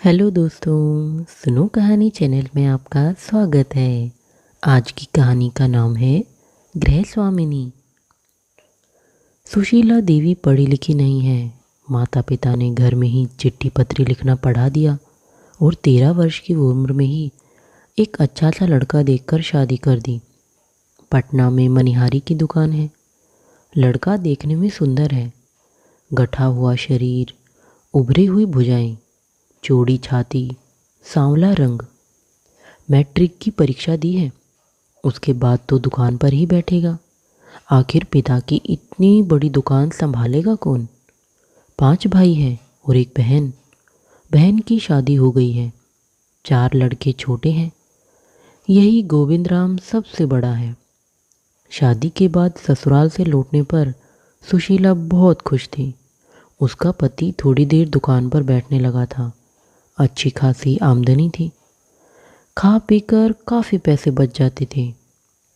Hello दोस्तों, सुनो कहानी चैनल में आपका स्वागत है। आज की कहानी का नाम है गृह स्वामिनी। सुशीला देवी पढ़ी लिखी नहीं है। माता पिता ने घर में ही चिट्ठी पत्री लिखना पढ़ा दिया और 13 वर्ष की उम्र में ही एक अच्छा सा लड़का देखकर शादी कर दी। पटना में मनिहारी की दुकान है। लड़का देखने में सुंदर है। गठा हुआ शरीर, उभरी हुई भुजाएं, चौड़ी छाती, सांवला रंग। मैट्रिक की परीक्षा दी है। उसके बाद तो दुकान पर ही बैठेगा। आखिर पिता की इतनी बड़ी दुकान संभालेगा कौन। 5 भाई हैं और एक बहन। बहन की शादी हो गई है। 4 लड़के छोटे हैं। यही गोविंद राम सबसे बड़ा है। शादी के बाद ससुराल से लौटने पर सुशीला बहुत खुश थी। उसका पति थोड़ी देर दुकान पर बैठने लगा था। अच्छी खासी आमदनी थी। खा पीकर काफ़ी पैसे बच जाते थे।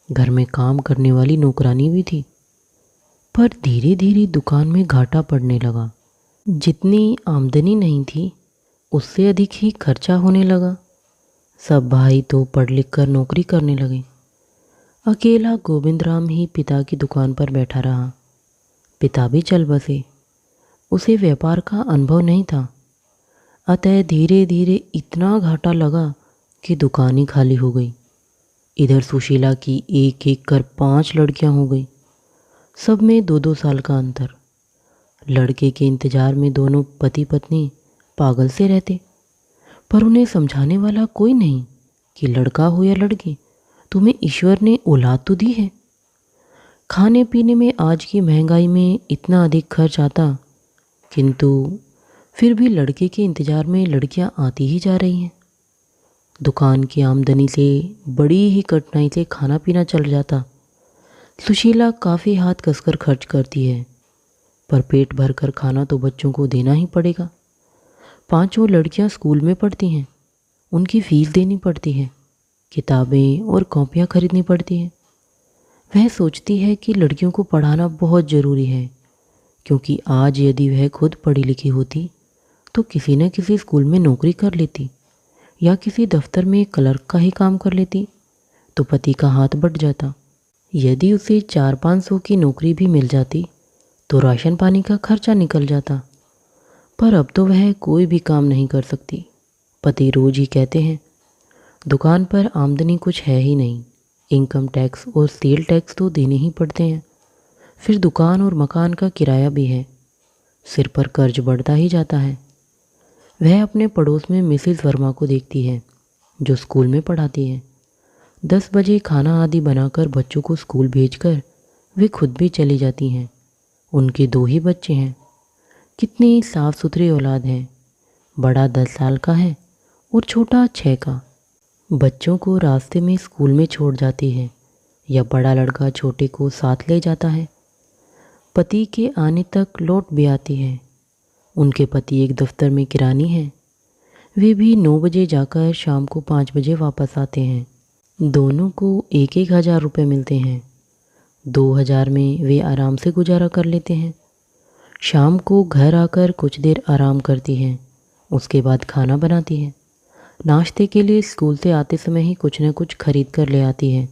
घर में काम करने वाली नौकरानी भी थी। पर धीरे धीरे दुकान में घाटा पड़ने लगा। जितनी आमदनी नहीं थी उससे अधिक ही खर्चा होने लगा। सब भाई तो पढ़ लिख कर नौकरी करने लगे। अकेला गोविंद राम ही पिता की दुकान पर बैठा रहा। पिता भी चल बसे। उसे व्यापार का अनुभव नहीं था। अतः धीरे धीरे इतना घाटा लगा कि दुकान ही खाली हो गई। इधर सुशीला की एक एक कर 5 लड़कियां हो गई। सब में 2-2 साल का अंतर। लड़के के इंतजार में दोनों पति पत्नी पागल से रहते। पर उन्हें समझाने वाला कोई नहीं कि लड़का हो या लड़की, तुम्हें ईश्वर ने औलाद तो दी है। खाने पीने में आज की महंगाई में इतना अधिक खर्च आता, किंतु फिर भी लड़के के इंतज़ार में लड़कियां आती ही जा रही हैं। दुकान की आमदनी से बड़ी ही कठिनाई से खाना पीना चल जाता। सुशीला काफ़ी हाथ कसकर खर्च करती है, पर पेट भर कर खाना तो बच्चों को देना ही पड़ेगा। 5 लड़कियां स्कूल में पढ़ती हैं। उनकी फीस देनी पड़ती है। किताबें और कॉपियाँ खरीदनी पड़ती हैं। वह सोचती है कि लड़कियों को पढ़ाना बहुत ज़रूरी है, क्योंकि आज यदि वह खुद पढ़ी लिखी होती तो किसी न किसी स्कूल में नौकरी कर लेती या किसी दफ्तर में क्लर्क का ही काम कर लेती तो पति का हाथ बट जाता। यदि उसे 400-500 की नौकरी भी मिल जाती तो राशन पानी का खर्चा निकल जाता। पर अब तो वह कोई भी काम नहीं कर सकती। पति रोज ही कहते हैं, दुकान पर आमदनी कुछ है ही नहीं। इनकम टैक्स और सेल टैक्स तो देने ही पड़ते हैं। फिर दुकान और मकान का किराया भी है। सिर पर कर्ज बढ़ता ही जाता है। वह अपने पड़ोस में मिसेस वर्मा को देखती है, जो स्कूल में पढ़ाती है। 10 बजे खाना आदि बनाकर बच्चों को स्कूल भेजकर वे खुद भी चली जाती हैं। उनके 2 ही बच्चे हैं। कितनी साफ सुथरी औलाद है। बड़ा 10 साल का है और छोटा 6 का। बच्चों को रास्ते में स्कूल में छोड़ जाती है या बड़ा लड़का छोटे को साथ ले जाता है। पति के आने तक लौट भी आती है। उनके पति एक दफ्तर में किरानी हैं। वे भी 9 बजे जाकर शाम को 5 बजे वापस आते हैं। दोनों को 1-1 हज़ार रुपये मिलते हैं। 2,000 में वे आराम से गुजारा कर लेते हैं। शाम को घर आकर कुछ देर आराम करती हैं। उसके बाद खाना बनाती हैं। नाश्ते के लिए स्कूल से आते समय ही कुछ न कुछ खरीद कर ले आती हैं।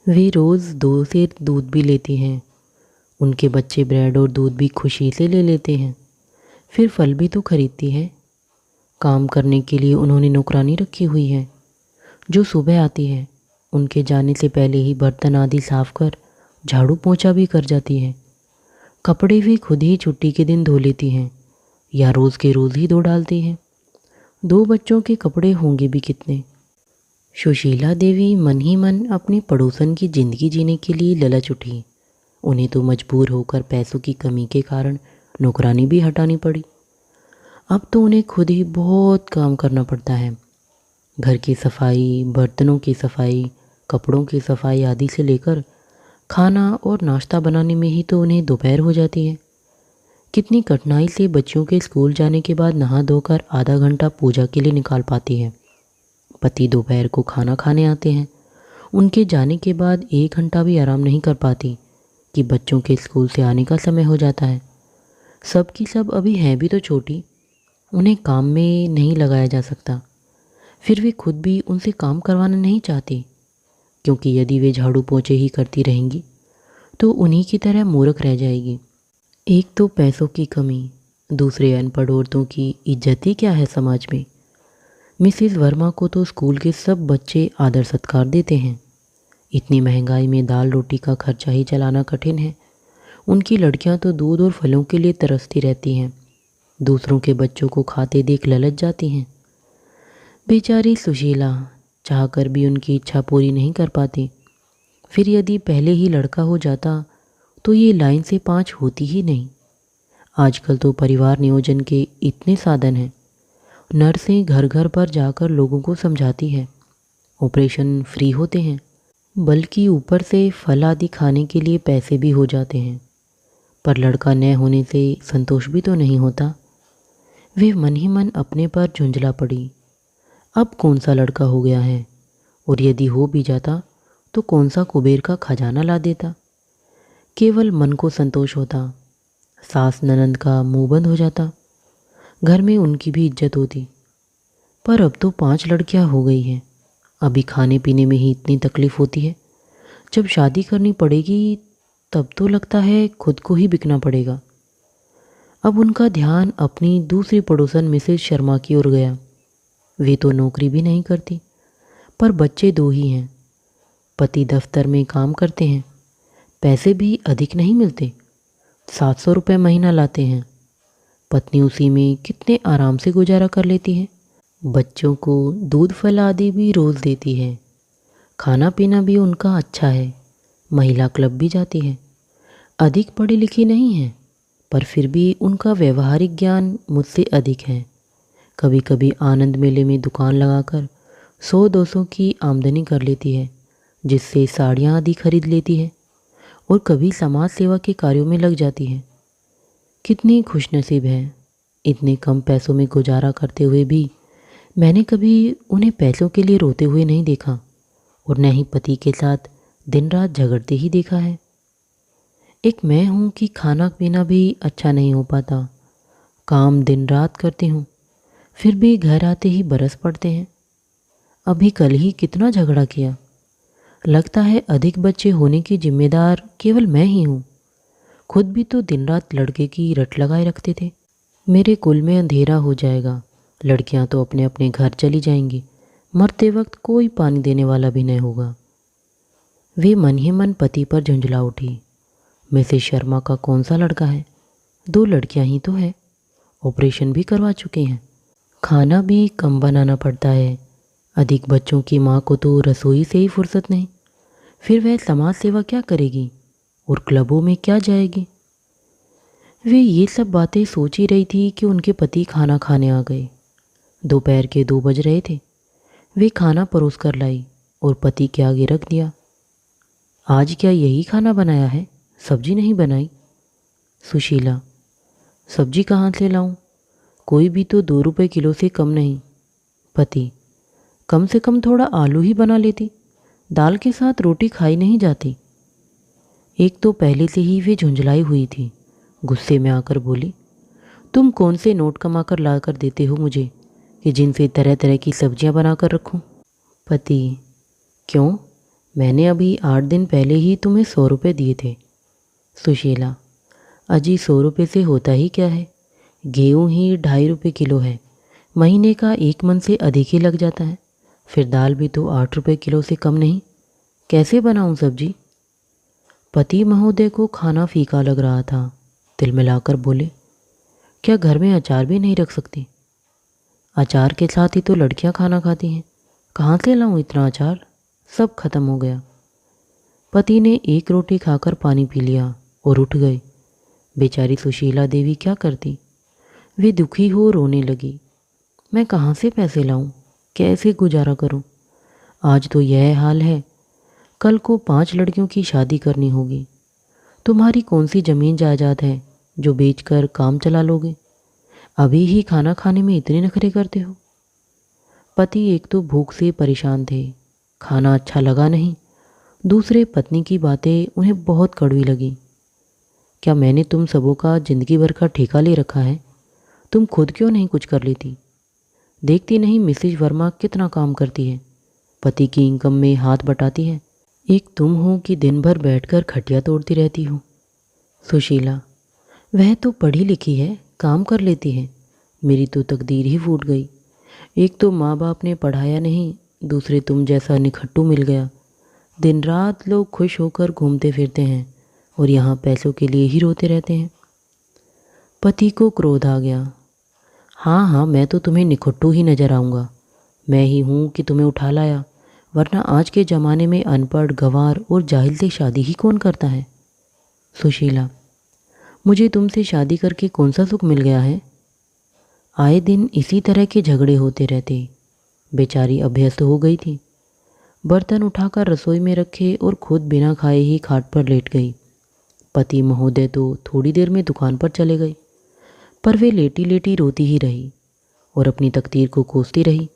वे रोज़ 2 सेर दूध भी लेती हैं। उनके बच्चे ब्रेड और दूध भी खुशी से ले लेते हैं। फिर फल भी तो खरीदती है। काम करने के लिए उन्होंने नौकरानी रखी हुई है, जो सुबह आती है। उनके जाने से पहले ही बर्तन आदि साफ कर झाड़ू पोंछा भी कर जाती है। कपड़े भी खुद ही छुट्टी के दिन धो लेती हैं या रोज़ के रोज़ ही धो डालती हैं। 2 बच्चों के कपड़े होंगे भी कितने। सुशीला देवी मन ही मन अपनी पड़ोसन की ज़िंदगी जीने के लिए ललच उठी। उन्हें तो मजबूर होकर पैसों की कमी के कारण नौकरानी भी हटानी पड़ी। अब तो उन्हें खुद ही बहुत काम करना पड़ता है। घर की सफाई, बर्तनों की सफाई, कपड़ों की सफाई आदि से लेकर खाना और नाश्ता बनाने में ही तो उन्हें दोपहर हो जाती है। कितनी कठिनाई से बच्चों के स्कूल जाने के बाद नहा धोकर आधा घंटा पूजा के लिए निकाल पाती है। पति दोपहर को खाना खाने आते हैं। उनके जाने के बाद 1 घंटा भी आराम नहीं कर पाती कि बच्चों के स्कूल से आने का समय हो जाता है। सब की सब अभी हैं भी तो छोटी। उन्हें काम में नहीं लगाया जा सकता। फिर वे खुद भी उनसे काम करवाना नहीं चाहते, क्योंकि यदि वे झाड़ू पोंछे ही करती रहेंगी तो उन्हीं की तरह मूर्ख रह जाएगी। एक तो पैसों की कमी, दूसरे अनपढ़ औरतों की इज्जत ही क्या है समाज में। मिसेस वर्मा को तो स्कूल के सब बच्चे आदर सत्कार देते हैं। इतनी महंगाई में दाल रोटी का खर्चा ही चलाना कठिन है। उनकी लड़कियां तो दूध और फलों के लिए तरसती रहती हैं, दूसरों के बच्चों को खाते देख ललच जाती हैं। बेचारी सुशीला चाहकर भी उनकी इच्छा पूरी नहीं कर पाती। फिर यदि पहले ही लड़का हो जाता तो ये लाइन से 5 होती ही नहीं। आजकल तो परिवार नियोजन के इतने साधन हैं। नर्सें घर घर पर जाकर लोगों को समझाती है, ऑपरेशन फ्री होते हैं, बल्कि ऊपर से फल आदि खाने के लिए पैसे भी हो जाते हैं। पर लड़का न होने से संतोष भी तो नहीं होता। वे मन ही मन अपने पर झुंझला पड़ी। अब कौन सा लड़का हो गया है, और यदि हो भी जाता तो कौन सा कुबेर का खजाना ला देता। केवल मन को संतोष होता, सास ननंद का मुंह बंद हो जाता, घर में उनकी भी इज्जत होती। पर अब तो 5 लड़कियां हो गई हैं। अभी खाने पीने में ही इतनी तकलीफ होती है, जब शादी करनी पड़ेगी तब तो लगता है खुद को ही बिकना पड़ेगा। अब उनका ध्यान अपनी दूसरी पड़ोसन मिसेस शर्मा की ओर गया। वे तो नौकरी भी नहीं करती, पर बच्चे 2 ही हैं। पति दफ्तर में काम करते हैं, पैसे भी अधिक नहीं मिलते, 700 रुपये महीना लाते हैं। पत्नी उसी में कितने आराम से गुजारा कर लेती है। बच्चों को दूध फल आदि भी रोज़ देती है। खाना पीना भी उनका अच्छा है, महिला क्लब भी जाती है। अधिक पढ़ी लिखी नहीं है, पर फिर भी उनका व्यवहारिक ज्ञान मुझसे अधिक है। कभी कभी आनंद मेले में दुकान लगाकर 100-200 की आमदनी कर लेती है, जिससे साड़ियाँ आदि खरीद लेती है, और कभी समाज सेवा के कार्यों में लग जाती है। कितनी खुशनसीब है। इतने कम पैसों में गुजारा करते हुए भी मैंने कभी उन्हें पैसों के लिए रोते हुए नहीं देखा, और न ही पति के साथ दिन रात झगड़ते ही देखा है। एक मैं हूँ कि खाना पीना भी अच्छा नहीं हो पाता। काम दिन रात करती हूँ, फिर भी घर आते ही बरस पड़ते हैं। अभी कल ही कितना झगड़ा किया। लगता है अधिक बच्चे होने की जिम्मेदार केवल मैं ही हूँ। खुद भी तो दिन रात लड़के की रट लगाए रखते थे। मेरे कुल में अंधेरा हो जाएगा, लड़कियां तो अपने अपने घर चली जाएंगी, मरते वक्त कोई पानी देने वाला भी नहीं होगा। वे मन ही मन पति पर झुंझला उठी। मिसेस शर्मा का कौन सा लड़का है, 2 लड़कियां ही तो है, ऑपरेशन भी करवा चुके हैं। खाना भी कम बनाना पड़ता है। अधिक बच्चों की माँ को तो रसोई से ही फुर्सत नहीं, फिर वह समाज सेवा क्या करेगी और क्लबों में क्या जाएगी। वे ये सब बातें सोच ही रही थी कि उनके पति खाना खाने आ गए। दोपहर के 2 बज रहे थे। वे खाना परोस कर लाई और पति के आगे रख दिया। आज क्या यही खाना बनाया है, सब्जी नहीं बनाई? सुशीला, सब्जी कहाँ से लाऊं? कोई भी तो 2 रुपये किलो से कम नहीं। पति, कम से कम थोड़ा आलू ही बना लेती, दाल के साथ रोटी खाई नहीं जाती। एक तो पहले से ही वे झुंझलाई हुई थी। गुस्से में आकर बोली, तुम कौन से नोट कमा कर ला कर देते हो मुझे कि जिनसे तरह तरह की सब्जियां बना कर रखूं? पति, क्यों? मैंने अभी 8 दिन पहले ही तुम्हें 100 रुपये दिए थे। सुशीला, अजी 100 रुपये से होता ही क्या है, गेहूँ ही 2.5 रुपये किलो है, महीने का 1 मन से अधिक ही लग जाता है। फिर दाल भी तो 8 रुपये किलो से कम नहीं, कैसे बनाऊं सब्जी? पति महोदय को खाना फीका लग रहा था। तिलमिलाकर बोले, क्या घर में अचार भी नहीं रख सकती? अचार के साथ ही तो लड़कियां खाना खाती हैं, कहाँ से लाऊं इतना अचार? सब खत्म हो गया। पति ने 1 रोटी खाकर पानी पी लिया और उठ गए। बेचारी सुशीला देवी क्या करती? वे दुखी हो रोने लगी। मैं कहाँ से पैसे लाऊं, कैसे गुजारा करूं? आज तो यह हाल है, कल को 5 लड़कियों की शादी करनी होगी। तुम्हारी कौन सी ज़मीन जायदाद है जो बेचकर काम चला लोगे? अभी ही खाना खाने में इतने नखरे करते हो। पति एक तो भूख से परेशान थे, खाना अच्छा लगा नहीं, दूसरे पत्नी की बातें उन्हें बहुत कड़वी लगी। क्या मैंने तुम सबों का ज़िंदगी भर का ठेका ले रखा है? तुम खुद क्यों नहीं कुछ कर लेती? देखती नहीं मिसेज वर्मा कितना काम करती है, पति की इनकम में हाथ बटाती है। एक तुम हो कि दिन भर बैठकर खटिया तोड़ती रहती हो। सुशीला, वह तो पढ़ी लिखी है, काम कर लेती है। मेरी तो तकदीर ही फूट गई। एक तो माँ बाप ने पढ़ाया नहीं, दूसरे तुम जैसा निखट्टू मिल गया। दिन रात लोग खुश होकर घूमते फिरते हैं और यहाँ पैसों के लिए ही रोते रहते हैं। पति को क्रोध आ गया। हाँ हाँ, मैं तो तुम्हें निखट्टू ही नजर आऊँगा। मैं ही हूँ कि तुम्हें उठा लाया, वरना आज के ज़माने में अनपढ़, गंवार और जाहिल से शादी ही कौन करता है। सुशीला, मुझे तुमसे शादी करके कौन सा सुख मिल गया है? आए दिन इसी तरह के झगड़े होते रहते। बेचारी अभ्यस्त हो गई थी। बर्तन उठाकर रसोई में रखे और खुद बिना खाए ही खाट पर लेट गई। पति महोदय तो थोड़ी देर में दुकान पर चले गए, पर वे लेटी लेटी रोती ही रही और अपनी तकदीर को कोसती रही।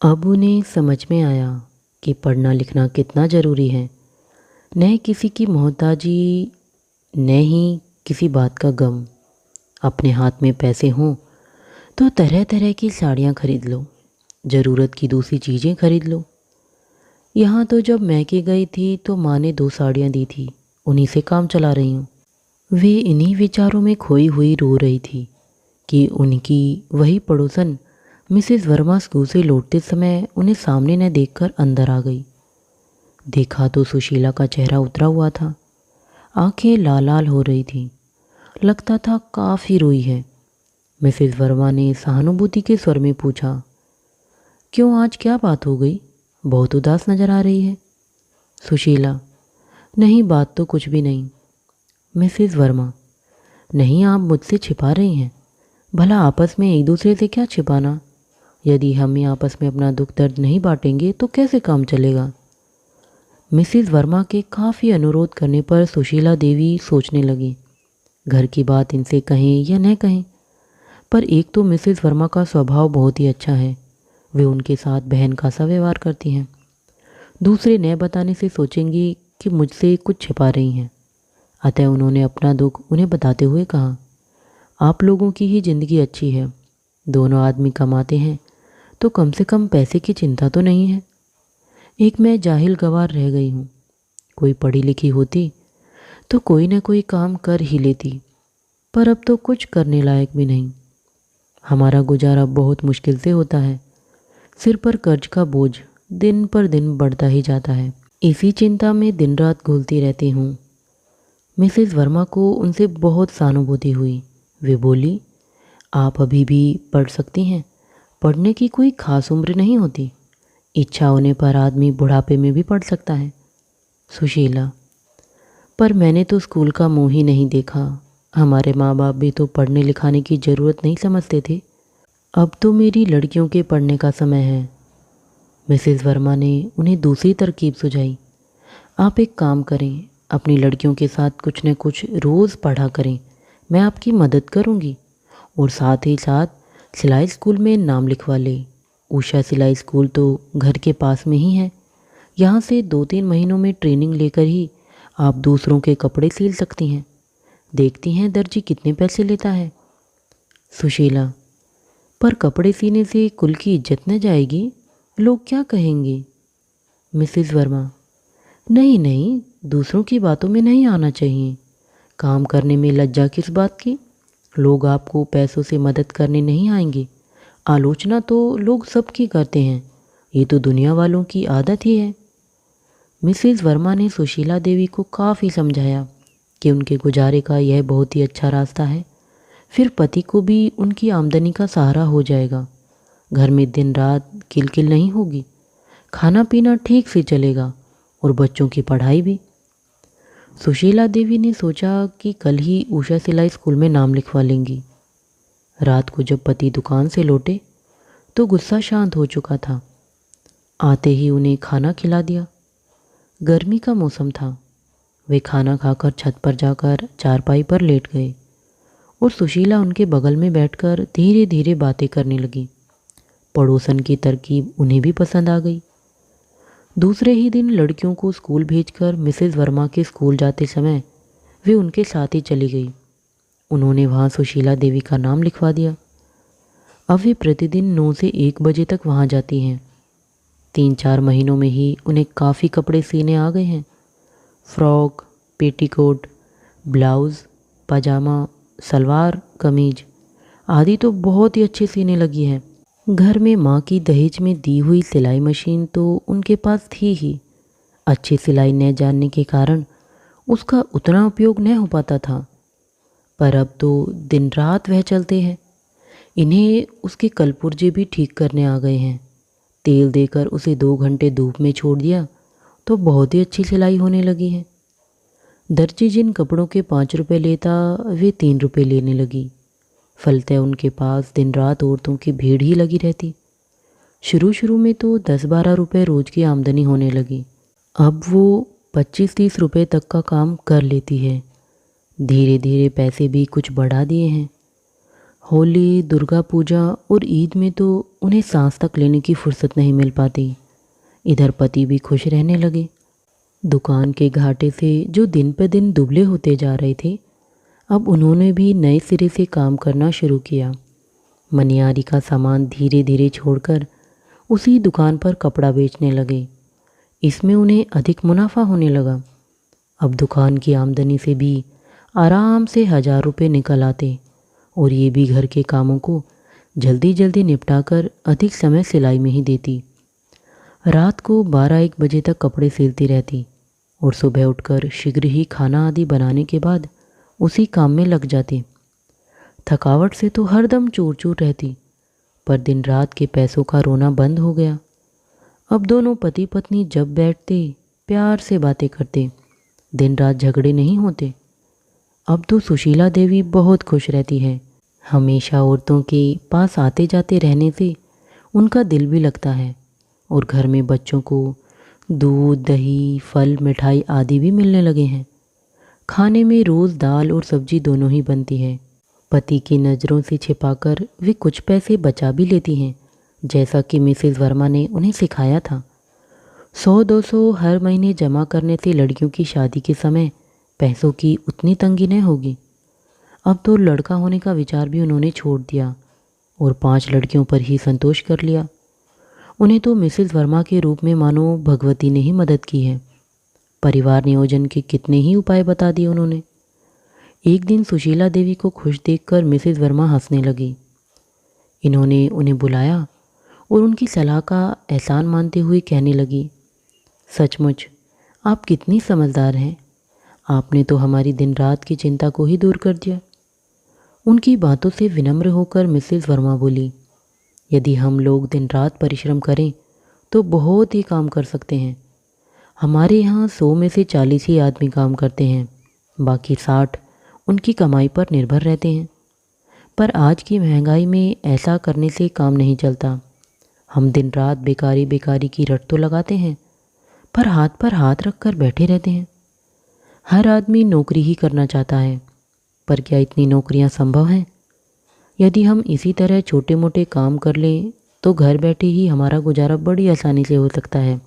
अब उन्हें समझ में आया कि पढ़ना लिखना कितना ज़रूरी है। न किसी की मोहताजी, न ही किसी बात का गम। अपने हाथ में पैसे हों तो तरह तरह की साड़ियाँ खरीद लो, ज़रूरत की दूसरी चीज़ें खरीद लो। यहाँ तो जब मैके गई थी तो माँ ने 2 साड़ियाँ दी थी, उन्हीं से काम चला रही हूँ। वे इन्हीं विचारों में खोई हुई रो रही थी कि उनकी वही पड़ोसन मिसेस वर्मा स्कूल से लौटते समय उन्हें सामने न देखकर अंदर आ गई। देखा तो सुशीला का चेहरा उतरा हुआ था, आंखें लाल लाल हो रही थीं, लगता था काफ़ी रोई है। मिसेस वर्मा ने सहानुभूति के स्वर में पूछा, क्यों, आज क्या बात हो गई? बहुत उदास नज़र आ रही है। सुशीला, नहीं, बात तो कुछ भी नहीं। मिसेस वर्मा, नहीं, आप मुझसे छिपा रही हैं। भला आपस में एक दूसरे से क्या छिपाना? यदि हम ही आपस में अपना दुख दर्द नहीं बांटेंगे तो कैसे काम चलेगा? मिसेस वर्मा के काफ़ी अनुरोध करने पर सुशीला देवी सोचने लगी, घर की बात इनसे कहें या न कहें। पर एक तो मिसेस वर्मा का स्वभाव बहुत ही अच्छा है, वे उनके साथ बहन का सा व्यवहार करती हैं। दूसरे न बताने से सोचेंगी कि मुझसे कुछ छिपा रही हैं। अतः उन्होंने अपना दुख उन्हें बताते हुए कहा, आप लोगों की ही ज़िंदगी अच्छी है, दोनों आदमी कमाते हैं तो कम से कम पैसे की चिंता तो नहीं है। एक मैं जाहिल गवार रह गई हूँ। कोई पढ़ी लिखी होती तो कोई न कोई काम कर ही लेती, पर अब तो कुछ करने लायक भी नहीं। हमारा गुजारा बहुत मुश्किल से होता है। सिर पर कर्ज का बोझ दिन पर दिन बढ़ता ही जाता है। इसी चिंता में दिन रात घुलती रहती हूँ। मिसेस वर्मा को उनसे बहुत सहानुभूति हुई। वे बोली, आप अभी भी पढ़ सकती हैं, पढ़ने की कोई खास उम्र नहीं होती। इच्छा होने पर आदमी बुढ़ापे में भी पढ़ सकता है। सुशीला, पर मैंने तो स्कूल का मुंह ही नहीं देखा। हमारे माँ बाप भी तो पढ़ने लिखाने की ज़रूरत नहीं समझते थे। अब तो मेरी लड़कियों के पढ़ने का समय है। मिसेस वर्मा ने उन्हें दूसरी तरकीब सुझाई, आप एक काम करें, अपनी लड़कियों के साथ कुछ न कुछ रोज़ पढ़ा करें, मैं आपकी मदद करूंगी। और साथ ही साथ सिलाई स्कूल में नाम लिखवा ले। उषा सिलाई स्कूल तो घर के पास में ही है। यहाँ से 2-3 महीनों में ट्रेनिंग लेकर ही आप दूसरों के कपड़े सिल सकती हैं। देखती हैं दर्जी कितने पैसे लेता है। सुशीला, पर कपड़े सीने से कुल की इज्जत न जाएगी, लोग क्या कहेंगे? मिसेस वर्मा, नहीं नहीं, दूसरों की बातों में नहीं आना चाहिए। काम करने में लज्जा किस बात की? लोग आपको पैसों से मदद करने नहीं आएंगे। आलोचना तो लोग सबकी करते हैं, ये तो दुनिया वालों की आदत ही है। मिसेस वर्मा ने सुशीला देवी को काफ़ी समझाया कि उनके गुजारे का यह बहुत ही अच्छा रास्ता है। फिर पति को भी उनकी आमदनी का सहारा हो जाएगा। घर में दिन रात किलकिल नहीं होगी, खाना पीना ठीक से चलेगा और बच्चों की पढ़ाई भी। सुशीला देवी ने सोचा कि कल ही उषा सिलाई स्कूल में नाम लिखवा लेंगी। रात को जब पति दुकान से लौटे तो गुस्सा शांत हो चुका था। आते ही उन्हें खाना खिला दिया। गर्मी का मौसम था। वे खाना खाकर छत पर जाकर चारपाई पर लेट गए और सुशीला उनके बगल में बैठकर धीरे धीरे बातें करने लगी। पड़ोसन की तरकीब उन्हें भी पसंद आ गई। दूसरे ही दिन लड़कियों को स्कूल भेजकर मिसेस वर्मा के स्कूल जाते समय वे उनके साथ ही चली गई। उन्होंने वहाँ सुशीला देवी का नाम लिखवा दिया। अब वे प्रतिदिन 9 से 1 बजे तक वहाँ जाती हैं। 3-4 महीनों में ही उन्हें काफ़ी कपड़े सीने आ गए हैं। फ्रॉक, पेटीकोट, ब्लाउज़, पजामा, सलवार कमीज आदि तो बहुत ही अच्छे सीने लगी है। घर में माँ की दहेज में दी हुई सिलाई मशीन तो उनके पास थी ही। अच्छी सिलाई न जानने के कारण उसका उतना उपयोग न हो पाता था, पर अब तो दिन रात वह चलते हैं। इन्हें उसके कलपुर्जे भी ठीक करने आ गए हैं। तेल देकर उसे 2 घंटे धूप में छोड़ दिया तो बहुत ही अच्छी सिलाई होने लगी है। दर्जी जिन कपड़ों के 5 रुपये लेता वे 3 रुपये लेने लगी। फलतः उनके पास दिन रात औरतों की भीड़ ही लगी रहती। शुरू शुरू में तो 10-12 रुपये रोज़ की आमदनी होने लगी। अब वो 25-30 रुपये तक का काम कर लेती है। धीरे धीरे पैसे भी कुछ बढ़ा दिए हैं। होली, दुर्गा पूजा और ईद में तो उन्हें सांस तक लेने की फुर्सत नहीं मिल पाती। इधर पति भी खुश रहने लगे। दुकान के घाटे से जो दिन पे दिन दुबले होते जा रहे थे, अब उन्होंने भी नए सिरे से काम करना शुरू किया। मनियारी का सामान धीरे धीरे छोड़कर उसी दुकान पर कपड़ा बेचने लगे। इसमें उन्हें अधिक मुनाफा होने लगा। अब दुकान की आमदनी से भी आराम से 1000 रुपये निकल आते और ये भी घर के कामों को जल्दी जल्दी निपटाकर अधिक समय सिलाई में ही देती। रात को 12-1 बजे तक कपड़े सिलती रहती और सुबह उठकर शीघ्र ही खाना आदि बनाने के बाद उसी काम में लग जाती। थकावट से तो हरदम चूर चूर रहती, पर दिन रात के पैसों का रोना बंद हो गया। अब दोनों पति पत्नी जब बैठते प्यार से बातें करते, दिन रात झगड़े नहीं होते। अब तो सुशीला देवी बहुत खुश रहती है। हमेशा औरतों के पास आते जाते रहने से उनका दिल भी लगता है और घर में बच्चों को दूध, दही, फल, मिठाई आदि भी मिलने लगे हैं। खाने में रोज़ दाल और सब्जी दोनों ही बनती है। पति की नज़रों से छिपाकर वे कुछ पैसे बचा भी लेती हैं, जैसा कि मिसेस वर्मा ने उन्हें सिखाया था। 100-200 हर महीने जमा करने से लड़कियों की शादी के समय पैसों की उतनी तंगी न होगी। अब तो लड़का होने का विचार भी उन्होंने छोड़ दिया और 5 लड़कियों पर ही संतोष कर लिया। उन्हें तो मिसेस वर्मा के रूप में मानो भगवती ने ही मदद की है। परिवार नियोजन के कितने ही उपाय बता दिए उन्होंने। एक दिन सुशीला देवी को खुश देखकर मिसेस वर्मा हंसने लगी। इन्होंने उन्हें बुलाया और उनकी सलाह का एहसान मानते हुए कहने लगी, सचमुच आप कितनी समझदार हैं। आपने तो हमारी दिन रात की चिंता को ही दूर कर दिया। उनकी बातों से विनम्र होकर मिसेस वर्मा बोली, यदि हम लोग दिन रात परिश्रम करें तो बहुत ही काम कर सकते हैं। हमारे यहाँ 100 में से 40 ही आदमी काम करते हैं, बाकी 60 उनकी कमाई पर निर्भर रहते हैं। पर आज की महंगाई में ऐसा करने से काम नहीं चलता। हम दिन रात बेकारी बेकारी की रट तो लगाते हैं, पर हाथ रख कर बैठे रहते हैं। हर आदमी नौकरी ही करना चाहता है, पर क्या इतनी नौकरियां संभव हैं? यदि हम इसी तरह छोटे मोटे काम कर लें तो घर बैठे ही हमारा गुजारा बड़ी आसानी से हो सकता है।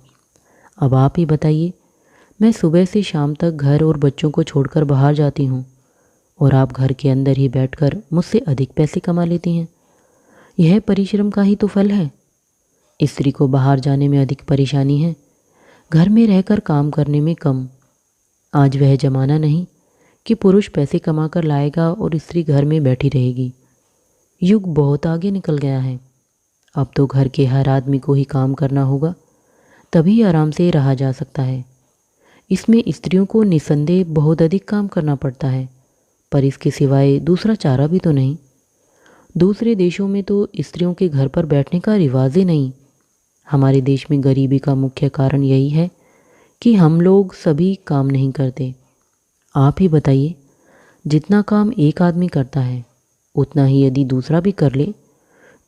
अब आप ही बताइए, मैं सुबह से शाम तक घर और बच्चों को छोड़कर बाहर जाती हूँ और आप घर के अंदर ही बैठकर मुझसे अधिक पैसे कमा लेती हैं। यह परिश्रम का ही तो फल है। स्त्री को बाहर जाने में अधिक परेशानी है, घर में रहकर काम करने में कम। आज वह ज़माना नहीं कि पुरुष पैसे कमा कर लाएगा और स्त्री घर में बैठी रहेगी। युग बहुत आगे निकल गया है। अब तो घर के हर आदमी को ही काम करना होगा, तभी आराम से रहा जा सकता है। इसमें स्त्रियों को निस्संदेह बहुत अधिक काम करना पड़ता है, पर इसके सिवाय दूसरा चारा भी तो नहीं। दूसरे देशों में तो स्त्रियों के घर पर बैठने का रिवाज ही नहीं। हमारे देश में गरीबी का मुख्य कारण यही है कि हम लोग सभी काम नहीं करते। आप ही बताइए, जितना काम एक आदमी करता है उतना ही यदि दूसरा भी कर ले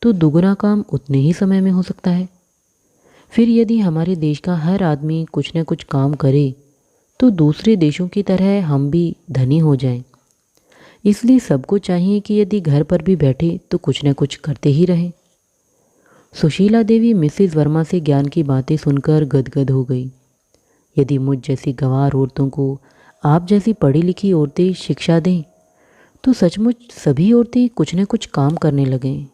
तो दुगना काम उतने ही समय में हो सकता है। फिर यदि हमारे देश का हर आदमी कुछ न कुछ काम करे तो दूसरे देशों की तरह हम भी धनी हो जाएं। इसलिए सबको चाहिए कि यदि घर पर भी बैठे तो कुछ न कुछ करते ही रहें। सुशीला देवी मिसेस वर्मा से ज्ञान की बातें सुनकर गदगद हो गई। यदि मुझ जैसी गंवार औरतों को आप जैसी पढ़ी लिखी औरतें शिक्षा दें तो सचमुच सभी औरतें कुछ न कुछ काम करने लगें।